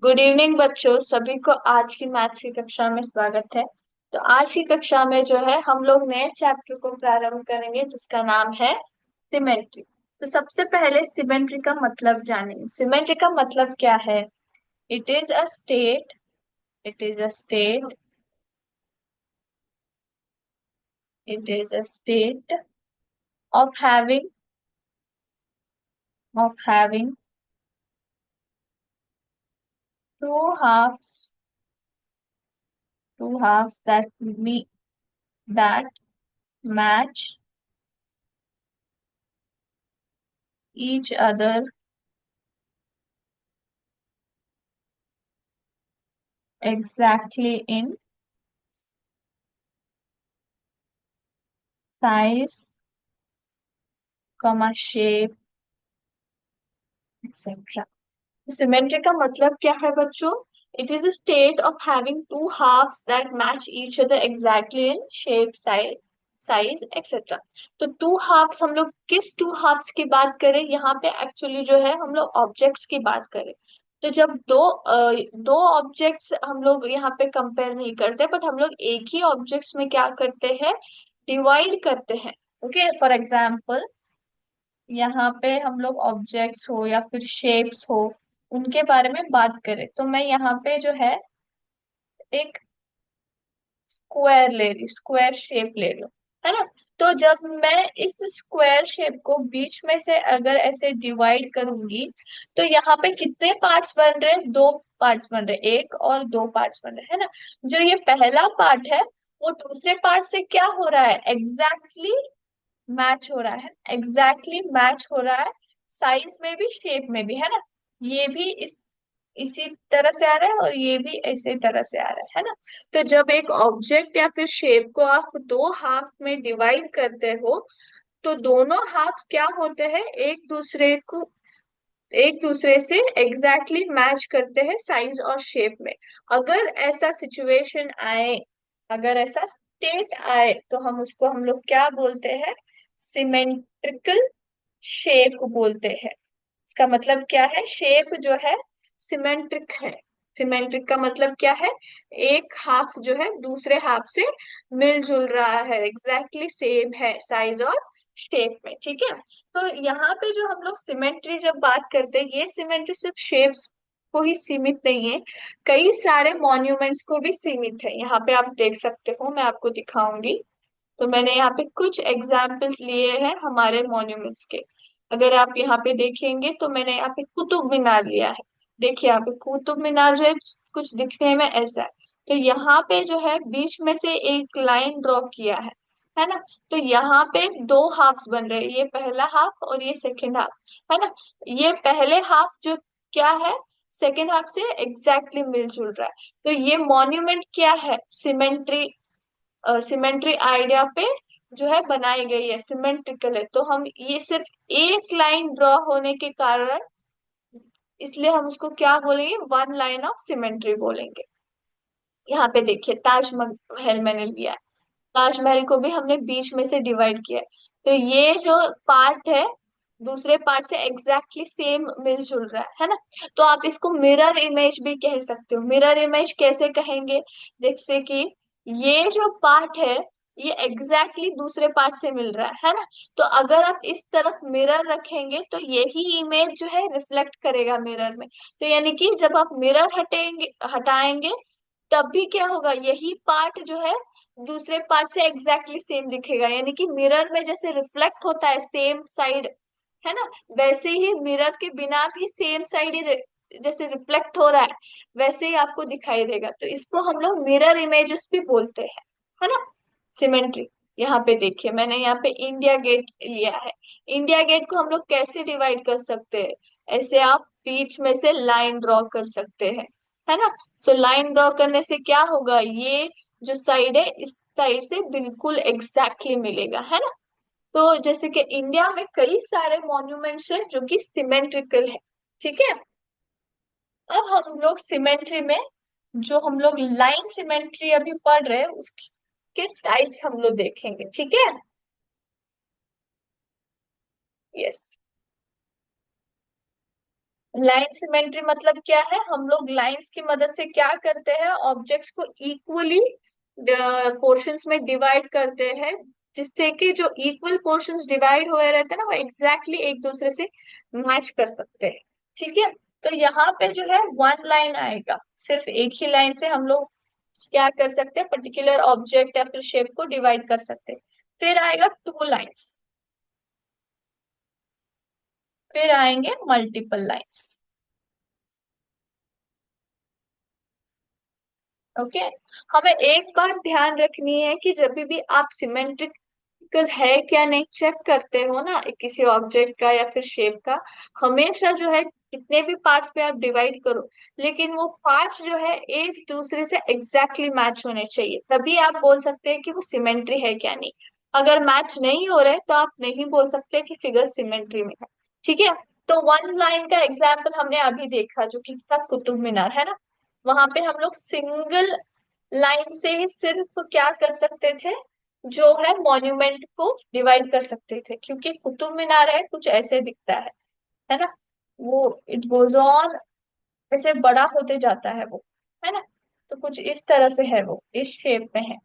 Good evening बच्चों, सभी को आज की मैथ्स की कक्षा में स्वागत है। तो आज की कक्षा में जो है हम लोग नए चैप्टर को प्रारंभ करेंगे जिसका नाम है सिमेट्री। तो सबसे पहले सिमेट्री का मतलब जानेंगे। सिमेट्री का मतलब क्या है? It is a state it is a state it is a state of having two halves that match each other exactly in size, shape, etc. Symmetry का मतलब क्या है बच्चों? It is a state of having two halves that match each other exactly in shape, size etcetera. तो two halves, हम लोग किस to halves की बात करें यहाँ पे? एक्चुअली जो है हम लोग ऑब्जेक्ट्स की बात करें। तो जब दो ऑब्जेक्ट्स हम लोग यहाँ पे कंपेयर नहीं करते, बट हम लोग एक ही ऑब्जेक्ट्स में क्या करते हैं? डिवाइड करते हैं। ओके, फॉर एग्जाम्पल यहाँ पे हम लोग ऑब्जेक्ट्स हो या फिर शेप्स हो, उनके बारे में बात करें तो मैं यहाँ पे जो है एक स्क्वायर शेप ले लूं, है ना? तो जब मैं इस स्क्वायर शेप को बीच में से अगर ऐसे डिवाइड करूंगी, तो यहाँ पे कितने पार्ट्स बन रहे हैं? दो पार्ट्स बन रहे हैं, एक और दो पार्ट्स बन रहे हैं, है ना? जो ये पहला पार्ट है वो दूसरे पार्ट से क्या हो रहा है? मैच हो रहा है, एग्जैक्टली मैच हो रहा है। साइज में भी, शेप में भी, है ना? ये भी इसी तरह से आ रहा है और ये भी इसी तरह से आ रहा है ना? तो जब एक ऑब्जेक्ट या फिर शेप को आप दो हाफ में डिवाइड करते हो, तो दोनों हाफ क्या होते हैं? एक दूसरे से एग्जैक्टली मैच करते हैं साइज और शेप में। अगर ऐसा सिचुएशन आए, अगर ऐसा स्टेट आए, तो हम लोग क्या बोलते हैं? सिमेट्रिकल शेप बोलते हैं। इसका मतलब क्या है? शेप जो है सिमेट्रिक है। सिमेट्रिक का मतलब क्या है? एक हाफ जो है दूसरे हाफ से मिलजुल रहा है, एग्जैक्टली सेम है साइज और शेप में। ठीक है? तो यहाँ पे जो हम लोग सिमेट्री जब बात करते हैं, ये सिमेट्री सिर्फ शेप्स को ही सीमित नहीं है, कई सारे मॉन्यूमेंट्स को भी सीमित है। यहाँ पे आप देख सकते हो, मैं आपको दिखाऊंगी। तो मैंने यहाँ पे कुछ एग्जाम्पल्स लिए हैं हमारे मॉन्यूमेंट्स के। अगर आप यहाँ पे देखेंगे तो मैंने यहाँ पे कुतुब मीनार लिया है। देखिए यहाँ पे कुतुब मीनार जो है कुछ दिखने में ऐसा है। तो यहाँ पे जो है बीच में से एक लाइन ड्रॉ किया है ना? तो यहाँ पे दो हाफ्स बन रहे हैं, ये पहला हाफ और ये सेकेंड हाफ, है ना? ये पहले हाफ जो क्या है, सेकेंड हाफ से एग्जैक्टली मिलजुल रहा है। तो ये मॉन्यूमेंट क्या है? सिमेट्री आइडिया पे जो है बनाई गई है, सिमेट्रिकल है। तो हम ये सिर्फ एक लाइन ड्रॉ होने के कारण, इसलिए हम उसको क्या बोलेंगे? वन लाइन ऑफ सिमेट्री बोलेंगे। यहाँ पे देखिए ताजमहल मैंने लिया है। ताजमहल को भी हमने बीच में से डिवाइड किया है। तो ये जो पार्ट है दूसरे पार्ट से एग्जैक्टली सेम मिलजुल रहा है ना? तो आप इसको मिरर इमेज भी कह सकते हो। मिरर इमेज कैसे कहेंगे? जैसे कि ये जो पार्ट है ये एग्जैक्टली दूसरे पार्ट से मिल रहा है ना? तो अगर आप इस तरफ मिरर रखेंगे तो यही इमेज जो है रिफ्लेक्ट करेगा मिरर में। तो यानी कि जब आप मिरर हटाएंगे तब भी क्या होगा? यही पार्ट जो है दूसरे पार्ट से एग्जैक्टली सेम दिखेगा। यानी कि मिरर में जैसे रिफ्लेक्ट होता है सेम साइड, है ना? वैसे ही मिरर के बिना भी सेम साइड ही जैसे रिफ्लेक्ट हो रहा है, वैसे ही आपको दिखाई देगा। तो इसको हम लोग मिरर इमेजेस भी बोलते हैं, है ना? सिमेट्री। यहाँ पे देखिए मैंने यहाँ पे इंडिया गेट लिया है। इंडिया गेट को हम लोग कैसे डिवाइड कर सकते हैं? ऐसे आप बीच में से लाइन ड्रॉ कर सकते हैं, है ना? सो लाइन ड्रॉ करने से क्या होगा? ये जो साइड है इस साइड से बिल्कुल एग्जैक्टली मिलेगा, है ना? तो जैसे कि इंडिया में कई सारे मॉन्यूमेंट्स हैं जो कि सिमेट्रिकल है। ठीक है? अब हम लोग सिमेट्री में, जो हम लोग लाइन सिमेट्री अभी पढ़ रहे हैं उसके टाइप्स हम लोग देखेंगे। ठीक है? यस। लाइन सिमेट्री मतलब क्या है, हम लोग लाइंस की मदद से क्या करते हैं, ऑब्जेक्ट्स को इक्वली पोर्शंस में डिवाइड करते हैं, जिससे कि जो इक्वल पोर्शंस डिवाइड हुए रहते हैं ना, वो एग्जैक्टली एक दूसरे से मैच कर सकते हैं। ठीक है। तो यहाँ पे जो है वन लाइन आएगा, सिर्फ एक ही लाइन से हम लोग क्या कर सकते हैं, पर्टिकुलर ऑब्जेक्ट या फिर शेप को डिवाइड कर सकते हैं। फिर आएगा टू लाइंस, फिर आएंगे मल्टीपल लाइंस। ओके। हमें एक बात ध्यान रखनी है कि जब भी आप सिमेट्रिकल है क्या नहीं चेक करते हो ना किसी ऑब्जेक्ट का या फिर शेप का, हमेशा जो है कितने भी पार्ट्स पे आप डिवाइड करो, लेकिन वो पार्ट्स जो है एक दूसरे से एग्जैक्टली मैच होने चाहिए, तभी आप बोल सकते हैं कि वो सिमेट्री है क्या नहीं। अगर मैच नहीं हो रहे तो आप नहीं बोल सकते कि फिगर सिमेट्री में है। ठीक है। तो वन लाइन का एग्जाम्पल हमने अभी देखा जो कि था कुतुब मीनार, है ना। वहां पे हम लोग सिंगल लाइन से ही सिर्फ क्या कर सकते थे, जो है मॉन्यूमेंट को डिवाइड कर सकते थे, क्योंकि कुतुब मीनार है कुछ ऐसे दिखता है ना। वो इट गोज ऑन, ऐसे बड़ा होते जाता है वो, है ना। तो कुछ इस तरह से है, वो इस शेप में है।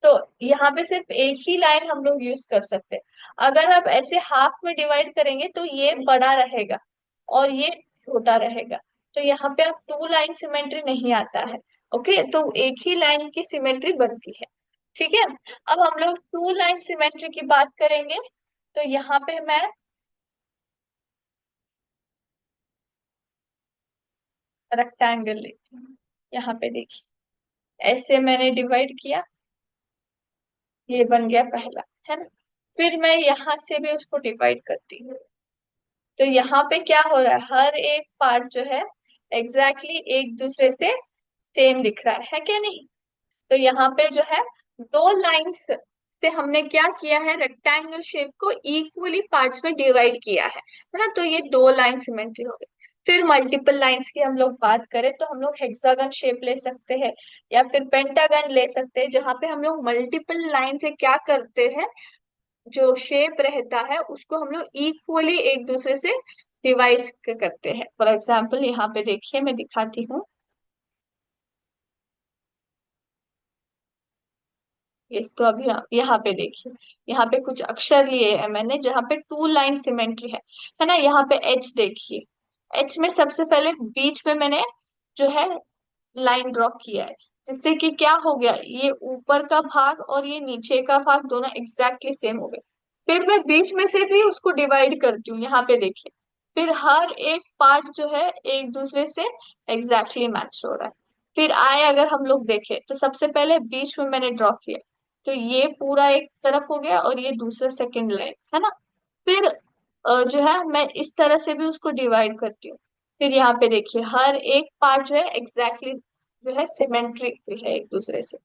तो यहाँ पे सिर्फ एक ही लाइन हम लोग यूज कर सकते हैं। अगर आप ऐसे हाफ में डिवाइड करेंगे तो ये बड़ा रहेगा और ये छोटा रहेगा, तो यहाँ पे आप टू लाइन सिमेट्री नहीं आता है। ओके, तो एक ही लाइन की सिमेट्री बनती है। ठीक है। अब हम लोग टू लाइन सिमेट्री की बात करेंगे, तो यहाँ पे मैं रेक्टेंगल लेती हूँ। यहाँ पे देखिए, ऐसे मैंने डिवाइड किया, ये बन गया पहला, है ना। फिर मैं यहाँ से भी उसको डिवाइड करती हूँ, तो यहाँ पे क्या हो रहा है, हर एक पार्ट जो है एग्जैक्टली एक दूसरे से सेम दिख रहा है क्या नहीं। तो यहाँ पे जो है दो लाइंस से हमने क्या किया है, रेक्टेंगल शेप को इक्वली पार्ट्स में डिवाइड किया है ना, तो ये दो लाइन सिमेट्री हो गई। फिर मल्टीपल लाइंस की हम लोग बात करें तो हम लोग हेक्सागन शेप ले सकते हैं या फिर पेंटागन ले सकते हैं, जहाँ पे हम लोग मल्टीपल लाइन से क्या करते हैं, जो शेप रहता है उसको हम लोग इक्वली एक दूसरे से डिवाइड करते हैं। फॉर एग्जाम्पल यहाँ पे देखिए, मैं दिखाती हूँ। यस, तो अभी यहाँ पे देखिए, यहाँ पे कुछ अक्षर लिए हैं मैंने जहाँ पे टू लाइन सिमेट्री है ना। यहाँ पे एच देखिए, एच में सबसे पहले बीच में मैंने जो है लाइन ड्रॉ किया है, जिससे कि क्या हो गया, ये ऊपर का भाग और ये नीचे का भाग दोनों एग्जैक्टली सेम हो गए। फिर मैं बीच में से भी उसको डिवाइड करती हूँ, यहाँ पे देखिए। फिर हर एक पार्ट जो है एक दूसरे से एग्जैक्टली मैच हो रहा है। फिर आए अगर हम लोग देखें तो सबसे पहले बीच में मैंने ड्रॉ किया, तो ये पूरा एक तरफ हो गया और ये दूसरा सेकंड लाइन, है ना। फिर जो है मैं इस तरह से भी उसको डिवाइड करती हूँ। फिर यहाँ पे देखिए, हर एक पार्ट जो है एग्जैक्टली जो है सिमेट्रिक है एक दूसरे से।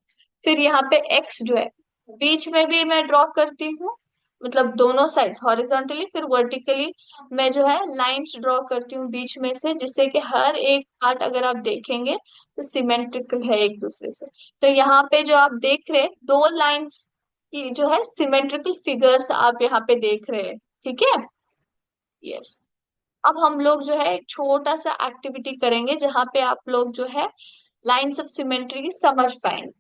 फिर यहाँ पे एक्स जो है बीच में भी मैं ड्रॉ करती हूँ, मतलब दोनों साइड्स हॉरिजॉन्टली, फिर वर्टिकली मैं जो है लाइंस ड्रॉ करती हूँ बीच में से, जिससे कि हर एक पार्ट अगर आप देखेंगे तो सिमेट्रिकल है एक दूसरे से। तो यहाँ पे जो आप देख रहे हैं दो लाइंस की जो है सिमेट्रिकल फिगर्स आप यहाँ पे देख रहे हैं। ठीक है। यस। अब हम लोग जो है एक छोटा सा एक्टिविटी करेंगे जहाँ पे आप लोग जो है लाइंस ऑफ सिमेट्री की समझ पाएंगे।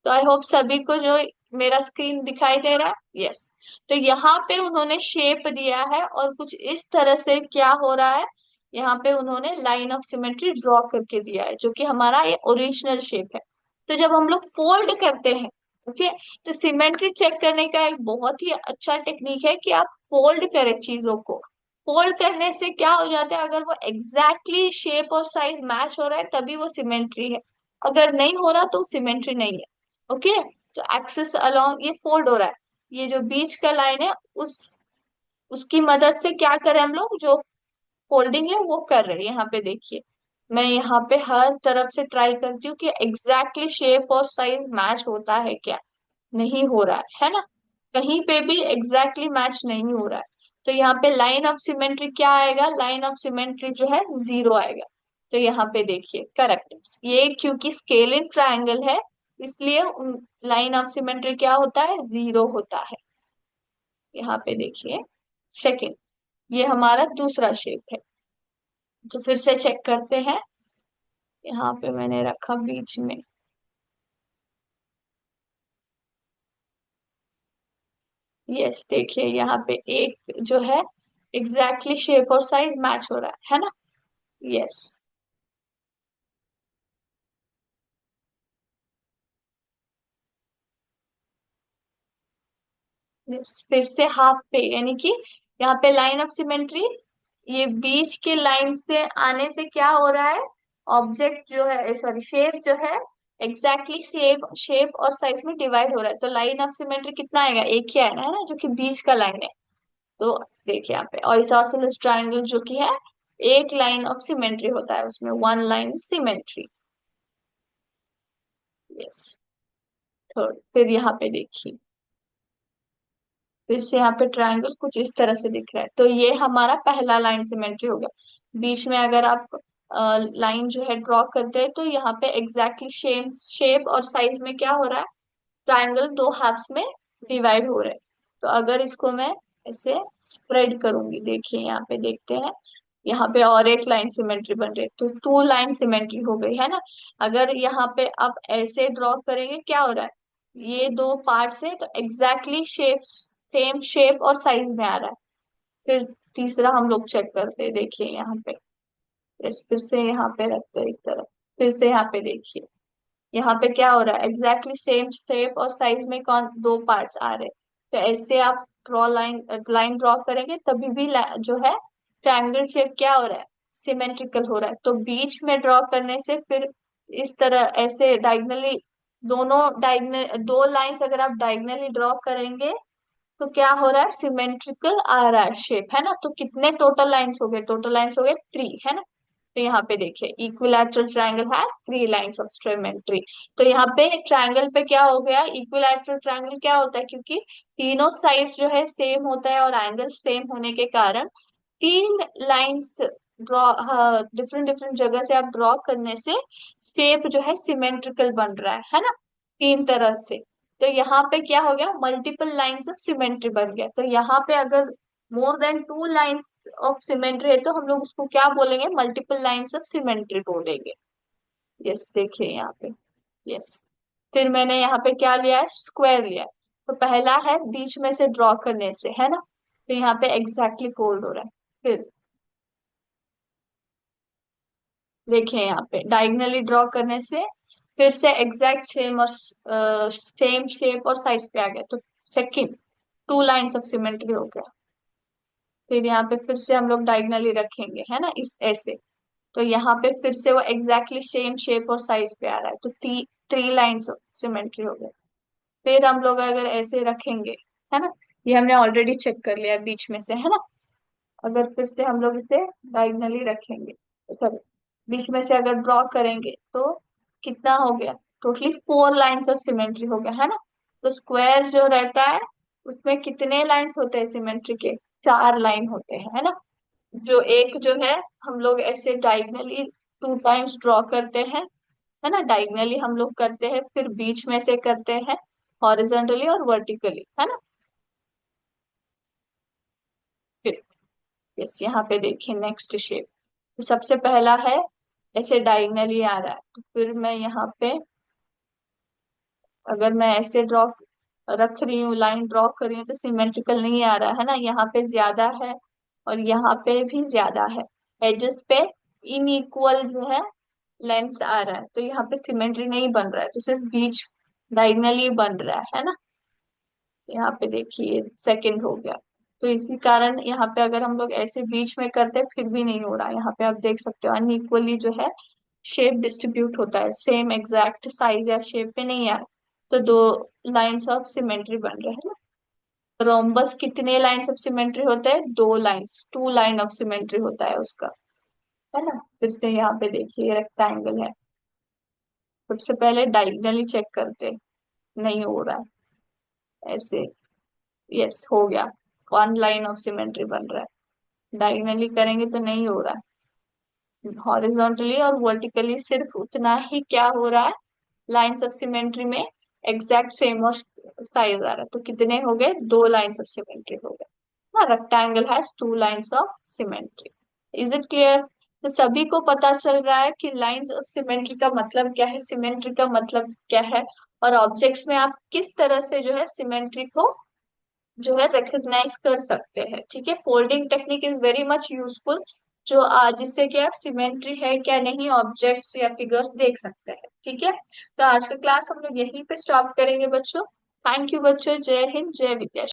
तो आई होप सभी को जो मेरा स्क्रीन दिखाई दे रहा है। यस। तो यहाँ पे उन्होंने शेप दिया है और कुछ इस तरह से क्या हो रहा है, यहाँ पे उन्होंने लाइन ऑफ सिमेट्री ड्रॉ करके दिया है, जो कि हमारा ये ओरिजिनल शेप है। तो जब हम लोग फोल्ड करते हैं, ओके, तो सिमेट्री चेक करने का एक बहुत ही अच्छा टेक्निक है कि आप फोल्ड करें चीजों को। फोल्ड करने से क्या हो जाता है, अगर वो एग्जैक्टली शेप और साइज मैच हो रहा है तभी वो सिमेट्री है, अगर नहीं हो रहा तो सिमेट्री नहीं है। ओके। तो एक्सिस अलोंग ये फोल्ड हो रहा है, ये जो बीच का लाइन है उस उसकी मदद से क्या करें हम लोग, जो फोल्डिंग है वो कर रहे हैं। यहाँ पे देखिए, मैं यहाँ पे हर तरफ से ट्राई करती हूँ कि एग्जैक्टली शेप और साइज मैच होता है क्या, नहीं हो रहा है ना। कहीं पे भी एग्जैक्टली मैच नहीं हो रहा है, तो यहाँ पे लाइन ऑफ सिमेट्री क्या आएगा, लाइन ऑफ सिमेट्री जो है जीरो आएगा। तो यहाँ पे देखिए करेक्ट, ये क्योंकि स्केल इन ट्रायंगल है इसलिए लाइन ऑफ सिमेट्री क्या होता है, जीरो होता है। यहाँ पे देखिए सेकंड, ये हमारा दूसरा शेप है। तो फिर से चेक करते हैं। यहाँ पे मैंने रखा बीच में। यस, देखिए यहाँ पे एक जो है एग्जैक्टली शेप और साइज मैच हो रहा है ना। यस। यस, फिर से हाफ पे, यानी कि यहाँ पे लाइन ऑफ सिमेट्री, ये बीच के लाइन से आने से क्या हो रहा है, ऑब्जेक्ट जो है, सॉरी शेप जो है एग्जैक्टली शेप शेप और साइज में डिवाइड हो रहा है। तो लाइन ऑफ सिमेट्री कितना आएगा, एक ही आएगा, है ना, जो कि बीच का लाइन है। तो देखिए यहाँ पे आइसोसेलेस ट्रायंगल जो कि है, एक लाइन ऑफ सिमेट्री होता है उसमें, one line symmetry. Yes. Third, फिर यहाँ पे देखिए, फिर से यहाँ पे ट्रायंगल कुछ इस तरह से दिख रहा है। तो ये हमारा पहला लाइन सिमेट्री हो गया। बीच में अगर आप लाइन जो है ड्रॉ करते हैं तो यहाँ पे एग्जैक्टली शेप शेप और साइज में क्या हो रहा है, ट्रायंगल दो हाफ्स में डिवाइड हो रहे हैं। तो अगर इसको मैं ऐसे स्प्रेड करूंगी, देखिए यहाँ पे देखते हैं, यहाँ पे और एक लाइन सिमेट्री बन रही है, तो टू लाइन सिमेट्री हो गई है ना। अगर यहाँ पे आप ऐसे ड्रॉ करेंगे, क्या हो रहा है, ये दो पार्ट्स है तो एग्जैक्टली शेप सेम शेप और साइज में आ रहा है। फिर तीसरा हम लोग चेक करते हैं, देखिए यहाँ पे, फिर से यहाँ पे रखते हैं इस तरह। फिर से यहाँ पे देखिए, यहाँ पे क्या हो रहा है, एग्जैक्टली सेम शेप और साइज में कौन दो पार्ट्स आ रहे हैं। तो ऐसे आप ड्रॉ लाइन लाइन ड्रॉ करेंगे तभी भी जो है ट्रायंगल शेप क्या हो रहा है, सिमेट्रिकल हो रहा है। तो बीच में ड्रॉ करने से फिर इस तरह ऐसे डायगनली, दोनों डायगनल दो लाइंस अगर आप डायगनली ड्रॉ करेंगे तो क्या हो रहा है, सिमेट्रिकल आ रहा है शेप, है ना। तो कितने टोटल लाइंस हो गए, टोटल लाइंस हो गए थ्री, है ना। तो यहाँ पे देखिए, equilateral triangle has three lines of symmetry. तो यहाँ पे ट्रायंगल पे क्या हो गया, इक्विलैटरल ट्रायंगल क्या होता है, क्योंकि तीनों साइड्स जो है सेम होता है और एंगल सेम होने के कारण तीन लाइंस ड्रॉ, डिफरेंट डिफरेंट जगह से आप ड्रॉ करने से शेप जो है सिमेट्रिकल बन रहा है ना, तीन तरह से। तो यहाँ पे क्या हो गया, मल्टीपल लाइंस ऑफ सिमेट्री बन गया। तो यहाँ पे अगर more than two lines of symmetry है तो हम लोग उसको क्या बोलेंगे, मल्टीपल लाइंस ऑफ सिमेट्री बोलेंगे। यस, देखिए यहाँ पे। यस, फिर मैंने यहाँ पे क्या लिया है, स्क्वायर लिया है। तो पहला है बीच में से ड्रॉ करने से, है ना। तो यहाँ पे एग्जैक्टली फोल्ड हो रहा है। फिर देखिए यहाँ पे डायगनली ड्रॉ करने से फिर से एग्जैक्ट सेम और सेम शेप और साइज पे आ गया। तो second, two lines of symmetry हो गया। फिर यहाँ पे फिर से हम लोग डायगनली रखेंगे, है ना, इस ऐसे। तो यहाँ पे फिर से वो एग्जैक्टली सेम शेप और साइज पे आ रहा है, तो थ्री लाइंस ऑफ सिमेट्री हो गए। फिर हम लोग अगर ऐसे रखेंगे, है ना, ये हमने ऑलरेडी चेक कर लिया है बीच में से, है ना। अगर फिर से हम लोग इसे डायगनली रखेंगे, सॉरी, बीच में से अगर ड्रॉ करेंगे तो कितना हो गया, totally four lines of symmetry हो गया, है ना। तो स्क्वायर जो रहता है उसमें कितने लाइंस होते हैं सिमेट्री के, चार लाइन होते हैं, है ना। जो एक जो है हम लोग ऐसे डायगनली टू टाइम्स ड्रॉ करते हैं, है ना, डायगनली हम लोग करते हैं, फिर बीच में से करते हैं हॉरिजॉन्टली और वर्टिकली, है ना। फिर यस, यहाँ पे देखिए नेक्स्ट शेप। तो सबसे पहला है ऐसे डायगनली आ रहा है, तो फिर मैं यहाँ पे अगर मैं ऐसे ड्रॉ रख रही हूँ, लाइन ड्रॉ कर रही हूँ, तो सिमेट्रिकल नहीं आ रहा है ना, यहाँ पे ज्यादा है और यहाँ पे भी ज्यादा है, एजेस पे इनइक्वल जो है लेंथ आ रहा है। तो यहाँ पे सिमेट्री नहीं बन रहा है, तो सिर्फ बीच डायगनली बन रहा है ना। यहाँ पे देखिए सेकंड हो गया। तो इसी कारण यहाँ पे अगर हम लोग ऐसे बीच में करते हैं फिर भी नहीं हो रहा, यहाँ पे आप देख सकते हो अनइक्वली जो है शेप डिस्ट्रीब्यूट होता है, सेम एग्जैक्ट साइज या शेप पे नहीं आ रहा। तो दो लाइंस ऑफ सिमेट्री बन रहे हैं ना। रोम्बस कितने लाइंस ऑफ सिमेट्री होते हैं, दो lines, two line of symmetry होता है उसका, है ना। फिर से यहाँ पे देखिए रेक्टेंगल है, सबसे पहले डायगनली चेक करते हैं, नहीं हो रहा है ऐसे। यस, हो गया, वन लाइन ऑफ सिमेट्री बन रहा है। डायगनली करेंगे तो नहीं हो रहा है, हॉरिजॉन्टली और वर्टिकली सिर्फ उतना ही क्या हो रहा है, लाइंस ऑफ सिमेट्री में एग्जैक्ट सेम और साइज आ रहा है। तो कितने हो गए, दो लाइंस ऑफ सिमेट्री हो गए। ना, rectangle has two lines of symmetry. Is it clear? तो सभी को पता चल रहा है कि लाइंस ऑफ सिमेट्री का मतलब क्या है, सिमेट्री का मतलब क्या है, और ऑब्जेक्ट्स में आप किस तरह से जो है सिमेट्री को जो है रिकग्नाइज कर सकते हैं। ठीक है, folding technique is very much useful, जो जिससे कि आप सिमेट्री है क्या नहीं ऑब्जेक्ट्स या फिगर्स देख सकते हैं। ठीक है, तो आज का क्लास हम लोग यहीं पे स्टॉप करेंगे बच्चों। थैंक यू बच्चों, जय हिंद, जय विद्या।